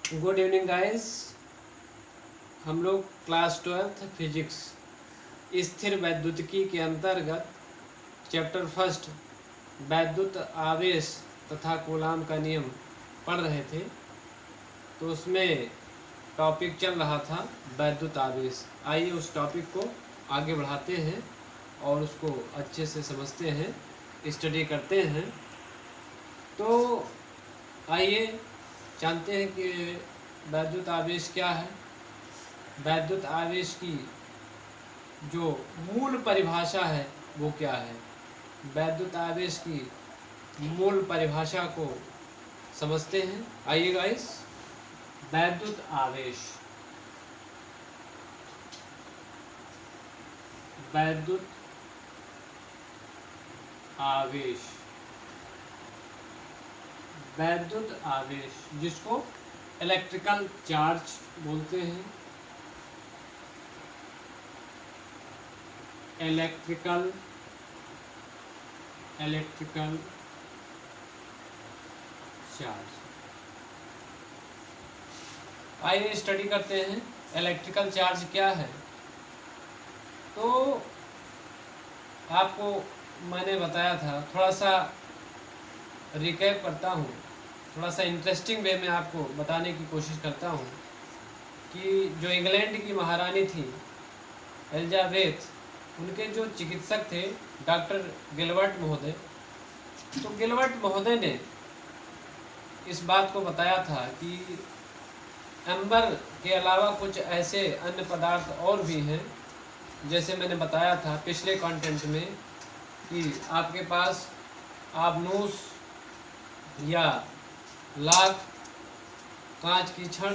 Good evening guys. हम लोग class 12 physics स्थिर वैद्युतिकी के अंतर्गत चैप्टर फर्स्ट वैद्युत आवेश तथा कूलाम का नियम पढ़ रहे थे। तो उसमें टॉपिक चल रहा था वैद्युत आवेश। आइए उस टॉपिक को आगे बढ़ाते हैं और उसको अच्छे से समझते हैं, स्टडी करते हैं। तो आइए जानते हैं कि वैद्युत आवेश क्या है। वैद्युत आवेश की जो मूल परिभाषा है वो क्या है। वैद्युत आवेश की मूल परिभाषा को समझते हैं। आइए गाइस, वैद्युत आवेश, वैद्युत आवेश, वैद्युत आवेश जिसको इलेक्ट्रिकल चार्ज बोलते हैं, इलेक्ट्रिकल चार्ज। आइए स्टडी करते हैं इलेक्ट्रिकल चार्ज क्या है। तो आपको मैंने बताया था, थोड़ा सा रिकैप करता हूँ, थोड़ा सा इंटरेस्टिंग वे में आपको बताने की कोशिश करता हूँ कि जो इंग्लैंड की महारानी थी एलिजाबेथ, उनके जो चिकित्सक थे डॉक्टर गिलबर्ट महोदय, तो गिलबर्ट महोदय ने इस बात को बताया था कि एम्बर के अलावा कुछ ऐसे अन्य पदार्थ और भी हैं, जैसे मैंने बताया था पिछले कंटेंट में कि आपके पास आबनूस या लाख, कांच की छड़,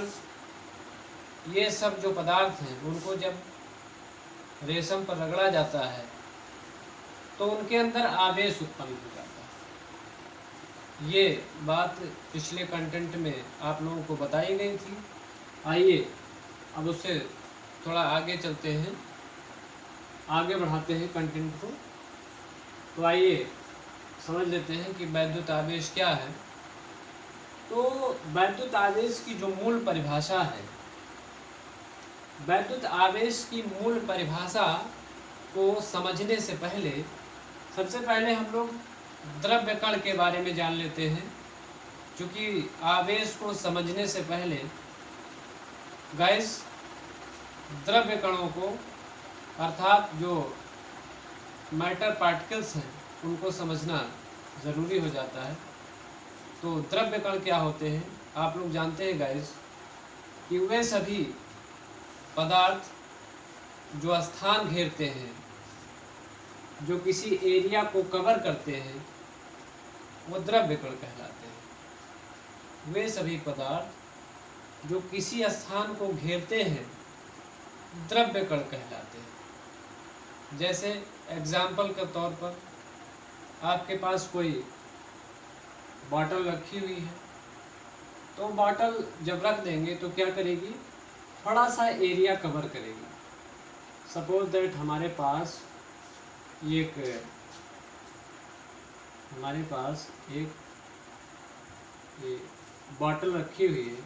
ये सब जो पदार्थ हैं उनको जब रेशम पर रगड़ा जाता है तो उनके अंदर आवेश उत्पन्न हो जाता है। ये बात पिछले कंटेंट में आप लोगों को बताई गई थी। आइए अब उससे थोड़ा आगे चलते हैं, आगे बढ़ाते हैं कंटेंट को। तो आइए समझ लेते हैं कि वैद्युत आवेश क्या है। तो वैद्युत आवेश की जो मूल परिभाषा है, वैद्युत आवेश की मूल परिभाषा को समझने से पहले सबसे पहले हम लोग द्रव्य कण के बारे में जान लेते हैं। क्योंकि आवेश को समझने से पहले गाइस द्रव्य कणों को, अर्थात जो मैटर पार्टिकल्स हैं, उनको समझना ज़रूरी हो जाता है। तो द्रव्य कण क्या होते हैं आप लोग जानते हैं गाइस, कि वे सभी पदार्थ जो स्थान घेरते हैं, जो किसी एरिया को कवर करते हैं, वो द्रव्य कण कहलाते हैं। वे सभी पदार्थ जो किसी स्थान को घेरते हैं द्रव्य कण कहलाते हैं। जैसे एग्जाम्पल के तौर पर आपके पास कोई बॉटल रखी हुई है, तो बॉटल जब रख देंगे तो क्या करेगी, थोड़ा सा एरिया कवर करेगी। सपोज दैट हमारे पास एक बॉटल रखी हुई है।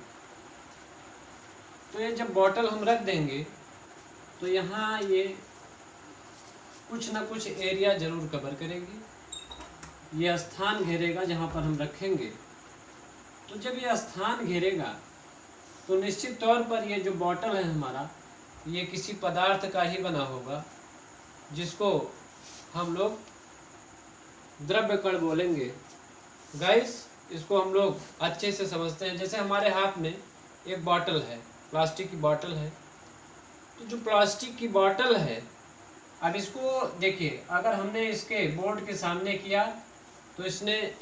तो ये जब बॉटल हम रख देंगे तो यहाँ ये कुछ ना कुछ एरिया जरूर कवर करेगी, ये स्थान घेरेगा जहाँ पर हम रखेंगे। तो जब ये स्थान घेरेगा तो निश्चित तौर पर ये जो बॉटल है हमारा, ये किसी पदार्थ का ही बना होगा, जिसको हम लोग द्रव्य कण बोलेंगे। गाइस इसको हम लोग अच्छे से समझते हैं। जैसे हमारे हाथ में एक बॉटल है, प्लास्टिक की बॉटल है। तो जो प्लास्टिक की बॉटल है, अब इसको देखिए, अगर हमने इसके बोर्ड के सामने किया तो इसने